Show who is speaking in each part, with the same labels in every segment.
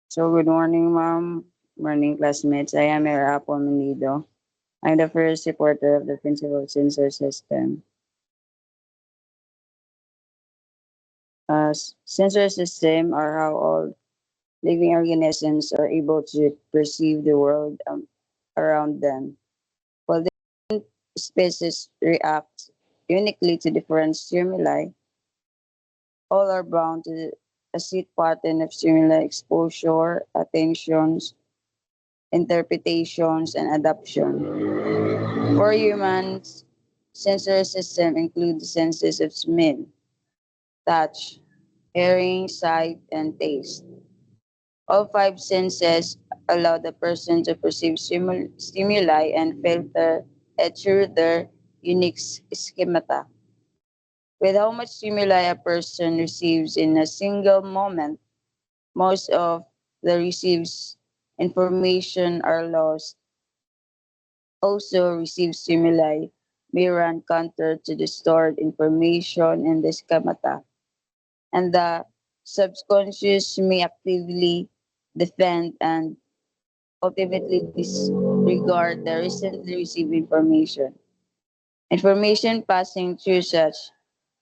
Speaker 1: So good morning, ma'am. Morning, classmates. I am Apple Menido. I'm the first reporter of the Principal Sensor System. Sensor system are how all living organisms are able to perceive the world around them. While different species react uniquely to different stimuli, all are bound to a set pattern of stimuli exposure, attentions, interpretations, and adaptation. For humans, sensory system include the senses of smell, touch, hearing, sight, and taste. All five senses allow the person to perceive stimuli and filter it through their unique schemata. With how much stimuli a person receives in a single moment, most of the receives information are lost. Also, received stimuli may run counter to the stored information in the schemata, and the subconscious may actively defend and ultimately disregard the recently received information. Information passing through such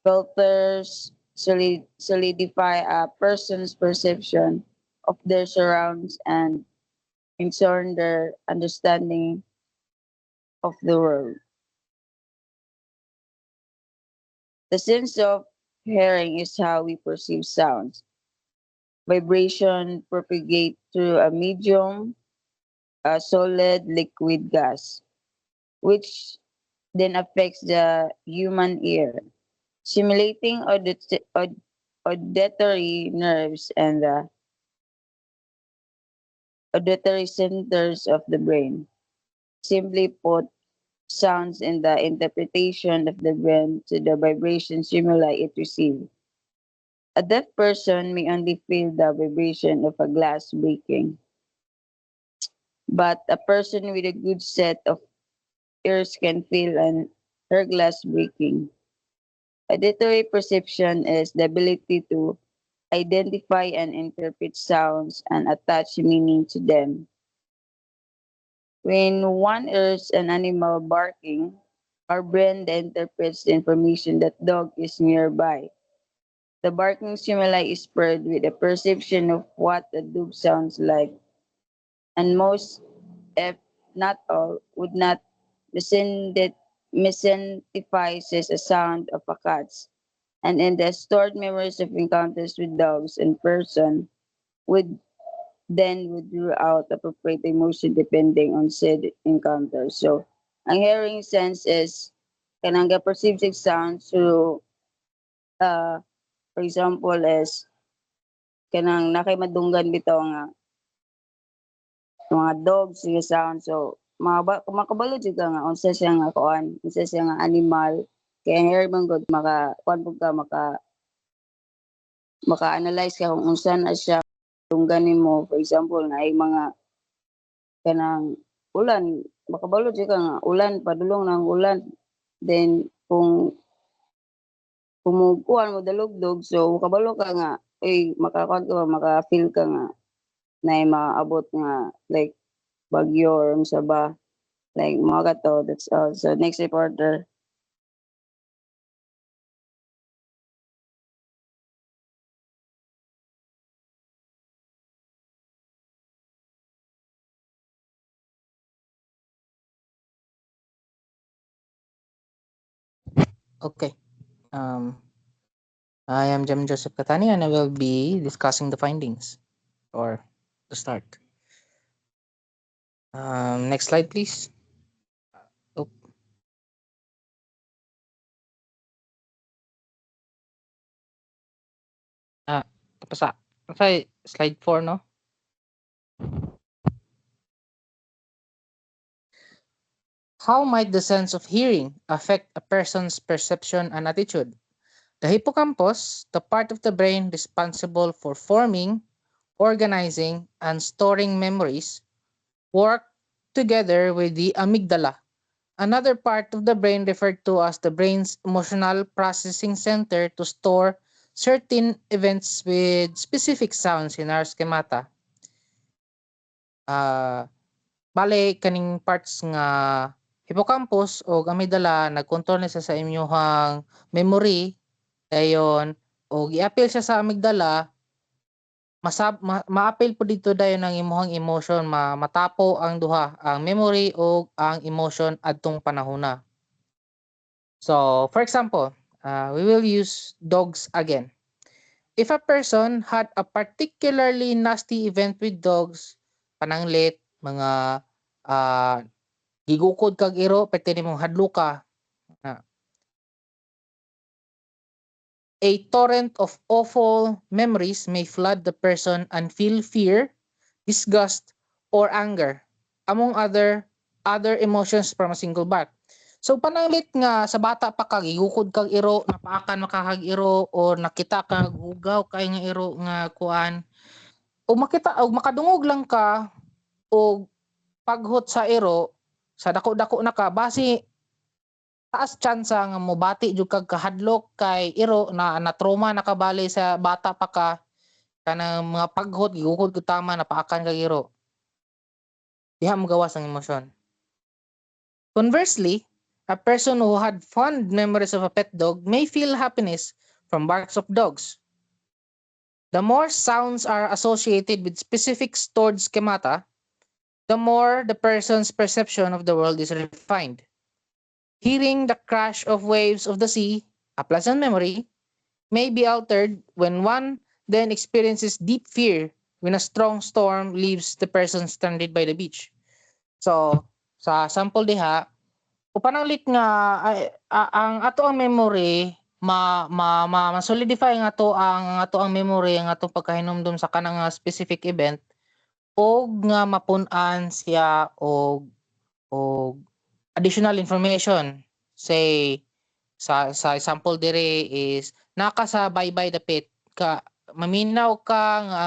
Speaker 1: filters solidify a person's perception of their surroundings and in turn their understanding of the world. The sense of hearing is how we perceive sounds. Vibration propagate through a medium, a solid, liquid, gas, which then affects the human ear, stimulating auditory nerves and the auditory centers of the brain. Simply put, sounds in the interpretation of the brain to the vibration stimuli it receives. A deaf person may only feel the vibration of a glass breaking, but a person with a good set of ears can feel an her glass breaking. Auditory perception is the ability to identify and interpret sounds and attach meaning to them. When one hears an animal barking, our brain then interprets the information that dog is nearby. The barking stimuli is paired with a perception of what the dog sounds like, and most, if not all, would not misidentifies as a sound of a cat's. And in the stored memories of encounters with dogs and person would then withdraw out appropriate emotion depending on said encounter. So, ang hearing sense is kanang perceive sig sound through uh, for example is kanang nakay madunggan bitaw nga mga dogs siya sound. So, makabalo jud ka nga unsa siya nga kuan, unsa siya nga animal kaya ang hearing man gud maka kuan pud ka maka-analyze ka kung unsa na siya tunggan nimo for example na ay mga kanang ulan makabalo jud ka nga ulan padulong ng ulan then kung kuan mo dalugdog so kabalo ka nga makakuan ka ba maka-feel ka nga na maabot nga like bagyo or unsa ba like mga kato that's all. So next reporter.
Speaker 2: Okay. Um, I am Jem Joseph Katani and I will be discussing the findings or to start. Next slide, please. Oh, tapos slide 4, no? How might the sense of hearing affect a person's perception and attitude? The hippocampus, the part of the brain responsible for forming, organizing, and storing memories, work together with the amygdala, another part of the brain referred to as the brain's emotional processing center to store certain events with specific sounds in our schemata. bale kaning parts nga hippocampus o amygdala nagkontrol na sa imyohang memory dayon o giapil siya sa amygdala maapil po dito dayon ang imong emotion matapo ang duha ang memory o ang emotion adtong panahona. So for example, we will use dogs again. If a person had a particularly nasty event with dogs, pananglit, mga gigukod kag iro, pwede nimong hadluka. A torrent of awful memories may flood the person and feel fear, disgust, or anger, among other emotions from a single bite. So pananglit nga sa bata pa kag gigukod kag iro, napaakan makakag iro o nakita kag hugaw kay nga iro nga kuan o makita o makadungog lang ka o paghot sa iro sa dako-dako na ka basi taas tsansa nga mobati jud kag kahadlok kay iro na trauma nakabali sa bata pa ka kanang mga paghot gigukod ko tama napaakan kag iro. Diha mo gawas ang emosyon. Conversely, a person who had fond memories of a pet dog may feel happiness from barks of dogs. The more sounds are associated with specific stored schemata, the more the person's perception of the world is refined. Hearing the crash of waves of the sea, a pleasant memory, may be altered when one then experiences deep fear when a strong storm leaves the person stranded by the beach. So, sa sample diha, upananglit nga ang ato ang memory ma-solidify nga ato ang memory ang atong pagkahinumdum sa kanang specific event o nga mapun-an siya og additional information. Say sa example dire is naka sa baybay dapit ka maminaw ka nga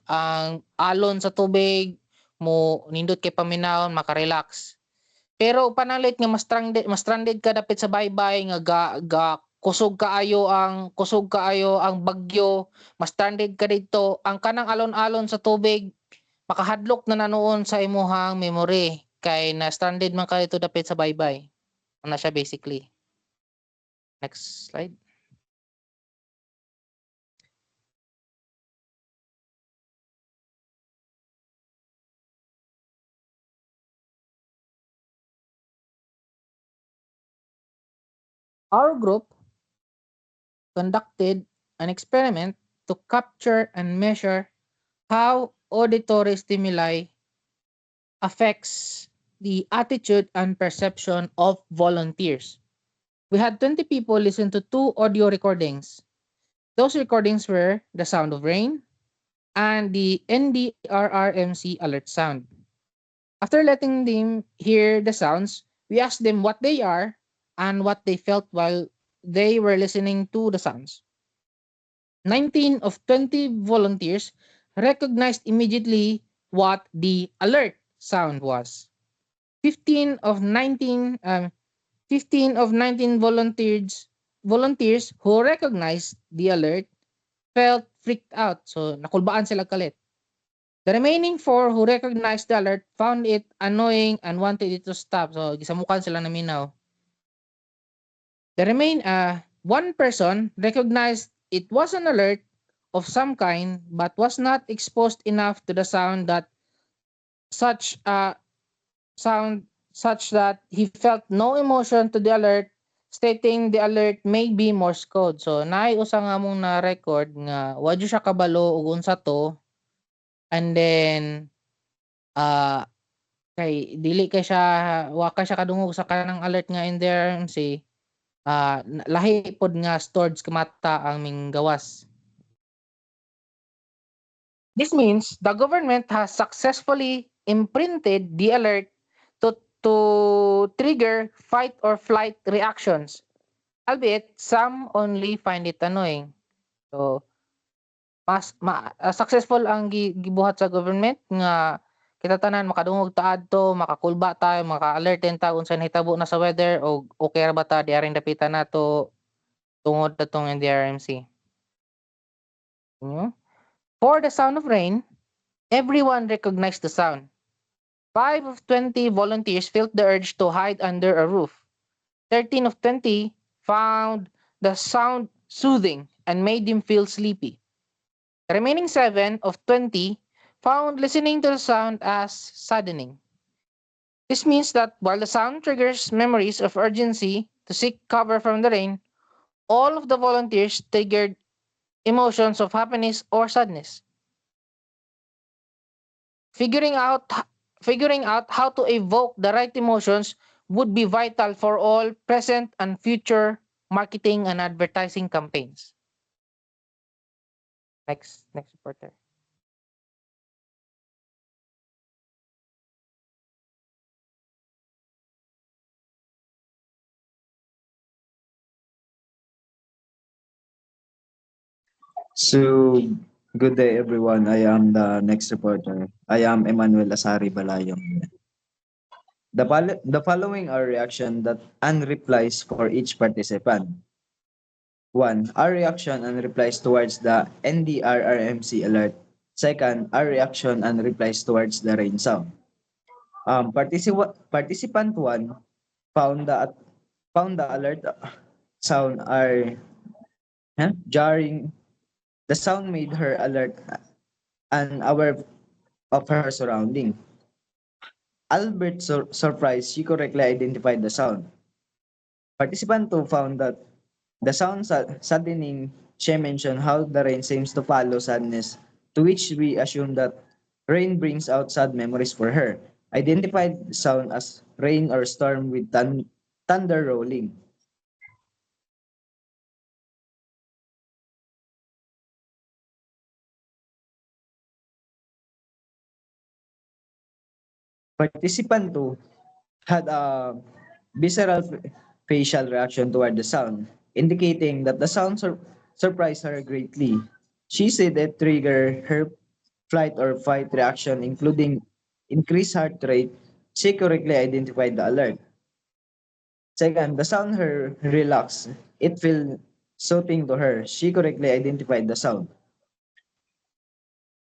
Speaker 2: ang alon sa tubig mo nindot kay paminawon makarelax. Pero pananglit nga mas stranded ka dapit sa baybay nga kusog kaayo ang bagyo, mas stranded ka dito, ang kanang alon-alon sa tubig makahadlok na nanoon sa imuhang memory kay na stranded man ka dito dapit sa baybay. Ano siya basically. Next slide. Our group conducted an experiment to capture and measure how auditory stimuli affects the attitude and perception of volunteers. We had 20 people listen to 2 audio recordings. Those recordings were the sound of rain and the NDRRMC alert sound. After letting them hear the sounds, we asked them what they are and what they felt while they were listening to the sounds. 19 of 20 volunteers recognized immediately what the alert sound was. 15 of 19 volunteers who recognized the alert felt freaked out. So nakulbaan sila kalit. The remaining 4 who recognized the alert found it annoying and wanted it to stop. So gisamukan sila naminaw. One person recognized it was an alert of some kind but was not exposed enough to the sound that he felt no emotion to the alert, stating the alert may be Morse code. So naay usa nga mong na record nga wa jud siya kabalo og unsa to. And then kay dili kay siya wa ka siya kadungog sa kanang alert nga in there si lahi pod nga stored schemata ang minggawas. This means the government has successfully imprinted the alert to trigger fight or flight reactions, albeit some only find it annoying. So successful ang gibuhat sa government nga kita tanan makadungog ta adto, makakulba tayo, maka-alert din ta unsa nahitabo na sa weather o okay ra ba ta di aring dapitan nato tungod na tong NDRMC. For the sound of rain, everyone recognized the sound. 5 of 20 volunteers felt the urge to hide under a roof. 13 of 20 found the sound soothing and made them feel sleepy. The remaining 7 of 20 found listening to the sound as saddening. This means that while the sound triggers memories of urgency to seek cover from the rain, all of the volunteers triggered emotions of happiness or sadness. Figuring out figuring out how to evoke the right emotions would be vital for all present and future marketing and advertising campaigns. Next reporter.
Speaker 3: So, good day everyone. I am the next reporter. I am Emmanuel Asari Balayong. The following are reaction that and replies for each participant. 1. Our reaction and replies towards the NDRRMC alert. Second, our reaction and replies towards the rain sound. Participant 1 found the found the alert sound are jarring. The sound made her alert and aware of her surrounding. Albert surprised she correctly identified the sound. Participant 2 found that the sound saddening. She mentioned how the rain seems to follow sadness, to which we assume that rain brings out sad memories for her. Identified the sound as rain or storm with thunder rolling. Participant 2 had a visceral facial reaction toward the sound, indicating that the sound surprised her greatly. She said it triggered her flight or fight reaction, including increased heart rate. She correctly identified the alert. Second, the sound her relaxed. It felt soothing to her. She correctly identified the sound.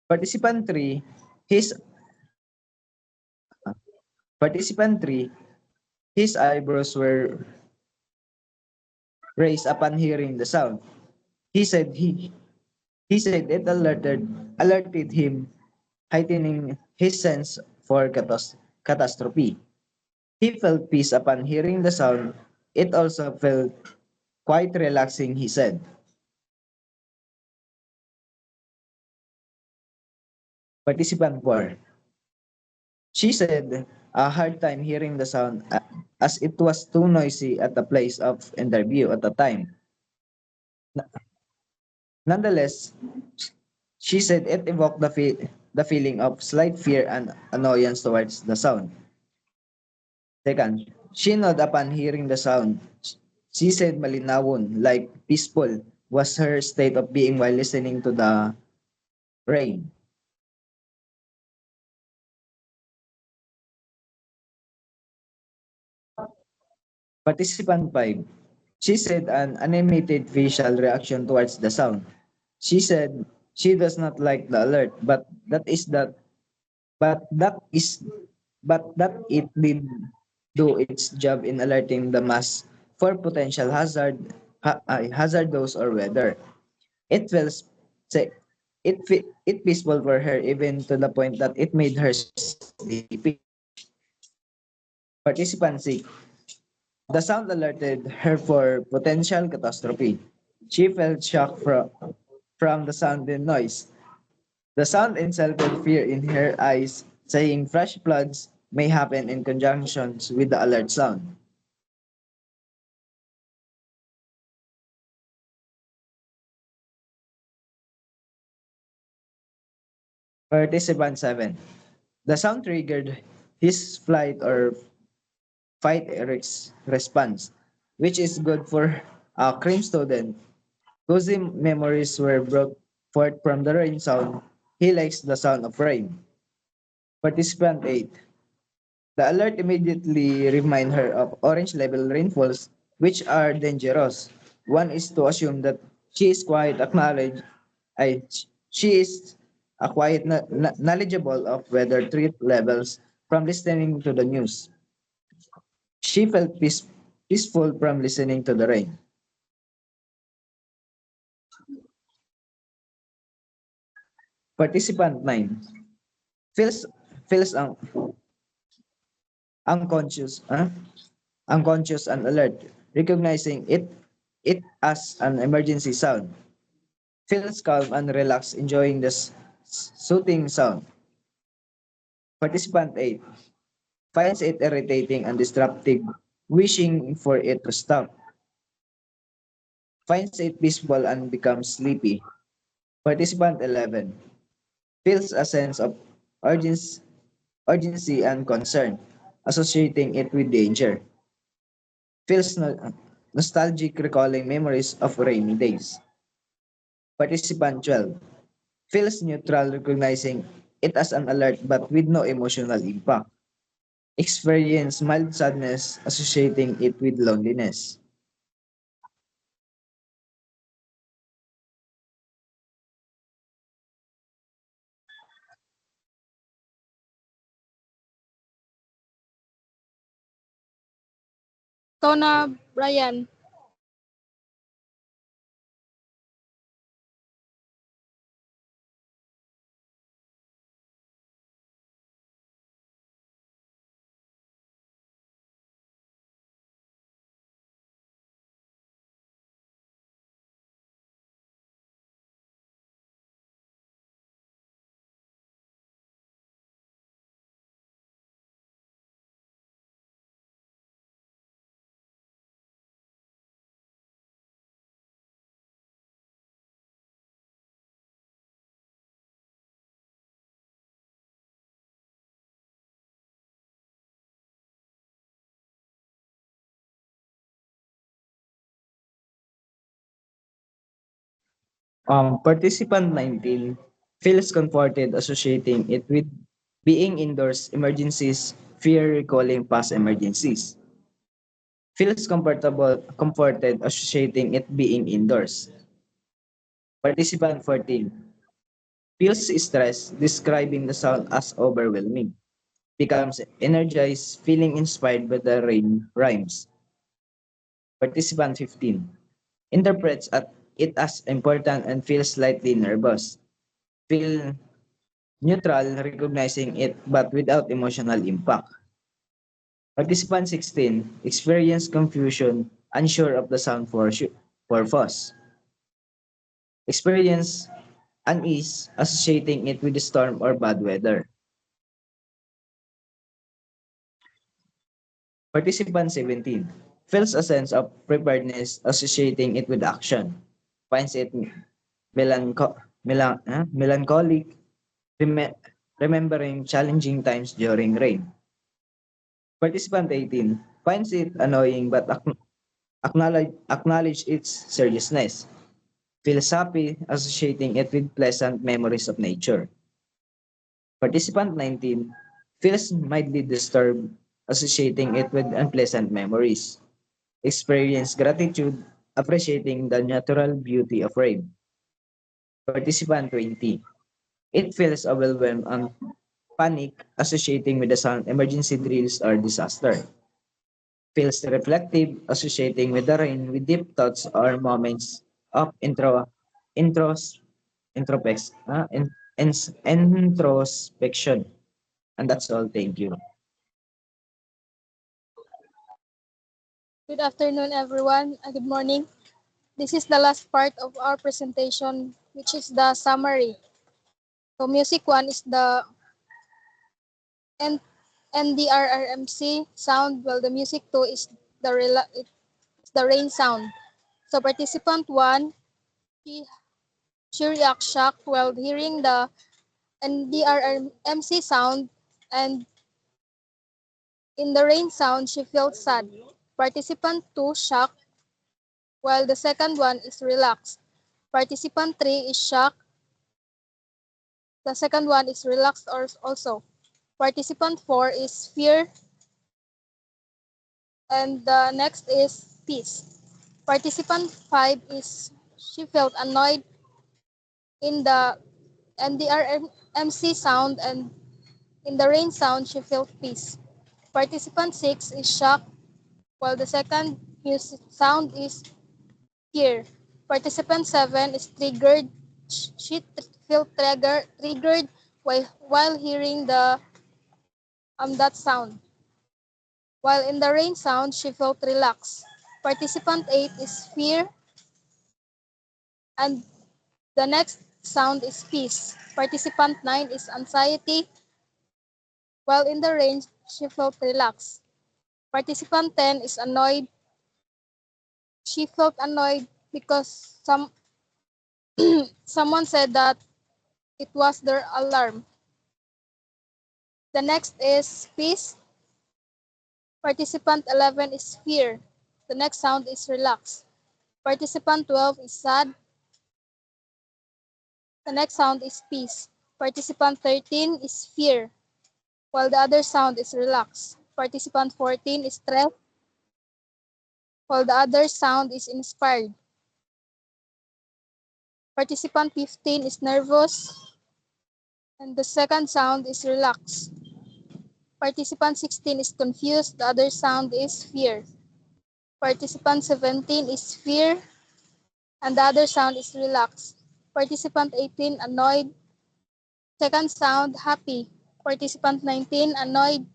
Speaker 3: Participant 3, his participant 3, his eyebrows were raised upon hearing the sound. He said he said it alerted him, heightening his sense for catastrophe. He felt peace upon hearing the sound. It also felt quite relaxing, he said. Participant 4. She said a hard time hearing the sound as it was too noisy at the place of interview at the time. Nonetheless, she said it evoked the feeling of slight fear and annoyance towards the sound. Second, she nodded upon hearing the sound. She said malinawon, like peaceful, was her state of being while listening to the rain. Participant 5. She said an animated facial reaction towards the sound. She said she does not like the alert, but that is but that it did do its job in alerting the mass for potential hazardous or weather. It feels say it peaceful for her even to the point that it made her sleepy. Participant 6. The sound alerted her for potential catastrophe. She felt shock from the sound and noise. The sound instilled fear in her eyes, saying fresh floods may happen in conjunction with the alert sound. Participant 7. The sound triggered his flight or fight response, which is good for a crime student whose memories were brought forth from the rain sound. He likes the sound of rain. Participant 8. The alert immediately remind her of orange level rainfalls, which are dangerous. One is to assume that she is quite acknowledged, I, she is a quite knowledgeable of weather threat levels from listening to the news. She felt peaceful from listening to the rain. Participant 9 feels feels unconscious, unconscious and alert, recognizing it as an emergency sound. Feels calm and relaxed, enjoying the soothing sound. Participant 8 finds it irritating and disruptive, wishing for it to stop. Finds it peaceful and becomes sleepy. Participant 11 feels a sense of urgency, urgency and concern, associating it with danger. Feels nostalgic, recalling memories of rainy days. Participant 12 feels neutral, recognizing it as an alert but with no emotional impact. Experience mild sadness, associating it with loneliness.
Speaker 4: Ikaw na, Brian.
Speaker 3: Participant 19 feels comforted, associating it with being indoors, emergencies, fear recalling past emergencies. Feels comforted, associating it being indoors. Participant 14 feels stress, describing the sound as overwhelming. Becomes energized, feeling inspired by the rain rhymes. Participant 15 interprets it as important and feels slightly nervous. Feel neutral, recognizing it but without emotional impact. Participant 16 experience confusion, unsure of the sound purpose. Experience unease, associating it with the storm or bad weather. Participant 17 feels a sense of preparedness, associating it with action. Finds it melancholic, reme- remembering challenging times during rain. Participant 18 finds it annoying but acknowledge its seriousness. Feels happy, associating it with pleasant memories of nature. Participant 19 feels mildly disturbed, associating it with unpleasant memories. Experience gratitude, appreciating the natural beauty of rain. Participant 20 it feels overwhelmed and panic, associating with the sound emergency drills or disaster. Feels reflective, associating with the rain with deep thoughts or moments of intros, introspection. And that's all. Thank you.
Speaker 4: Good afternoon, everyone. Good morning. This is the last part of our presentation, which is the summary. So music 1 is the N- NDRRMC sound, while the music 2 is the rain sound. So participant 1, she, she reacts shocked while hearing the NDRRMC sound, and in the rain sound, she felt sad. Participant 2 shocked, while the second one is relaxed. Participant 3 is shocked. The second one is relaxed also. Participant 4 is fear, and the next is peace. Participant 5 is she felt annoyed in the NDRMC sound, and In the rain sound, she felt peace. Participant 6 is shocked, while the second music sound is fear. Participant 7 is triggered. She felt triggered while hearing that sound. While in the rain sound, she felt relaxed. Participant 8 is fear, and the next sound is peace. Participant 9 is anxiety, while in the rain, she felt relaxed. Participant 10 is annoyed. She felt annoyed because someone said that it was their alarm. The next is peace. Participant 11 is fear. The next sound is relax. Participant 12 is sad. The next sound is peace. Participant 13 is fear, while the other sound is relax. Participant 14 is stress, while the other sound is inspired. Participant 15 is nervous, and the second sound is relax. Participant 16 is confused, the other sound is fear. Participant 17 is fear, and the other sound is relax. Participant 18 annoyed, second sound happy. Participant 19 annoyed,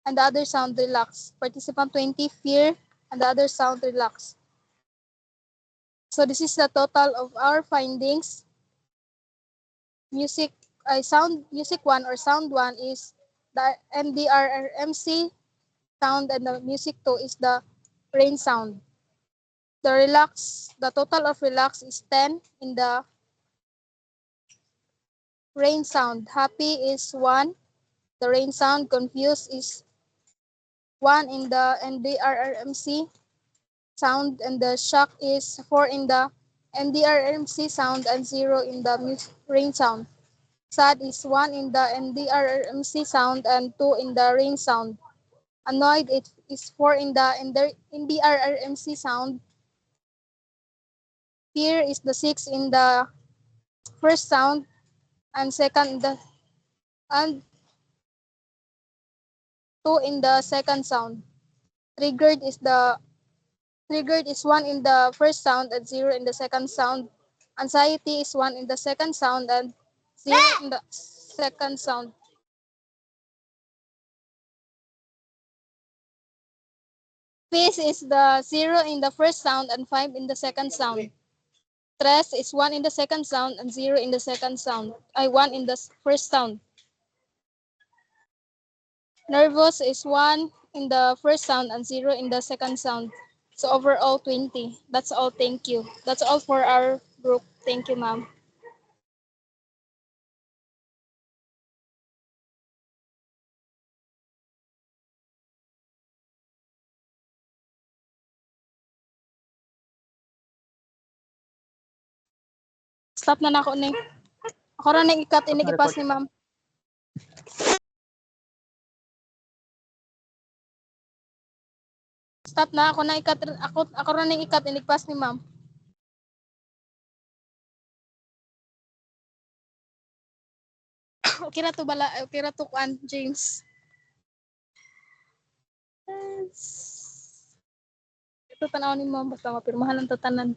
Speaker 4: and the other sound relax. Participant 20 fear, and the other sound relax. So this is the total of our findings. Music music 1 or sound 1 is the NDRRMC sound, and the music 2 is the rain sound. The total of relax is 10 in the rain sound. Happy is 1. The rain sound. Confused is 1 in the NDRRMC sound, and the shock is 4 in the NDRRMC sound and 0 in the rain sound. Sad is 1 in the NDRRMC sound and 2 in the rain sound. Annoyed it is 4 in the NDRRMC sound. Fear is the 6 in the first sound and and 2 in the second sound. Triggered is 1 in the first sound and 0 in the second sound. Anxiety is 1 in the second sound and 0 in the second sound. Peace is the 0 in the first sound and 5 in the second sound. Stress is 1 in the second sound and 0 in the second sound. 1 in the first sound. Nervous is 1 in the first sound and 0 in the second sound. So overall 20. That's all. Thank you. That's all for our group. Thank you, ma'am. Stop na nako ni. Ako ra nang ikat ini ipas ni ma'am. Stop na ako na ikat ako ra nang ikat ini ipas ni ma'am. Okay ra to bala, okay ra to kuan James. Ito tanaw ni ma'am basta mapirmahan ang tatanan.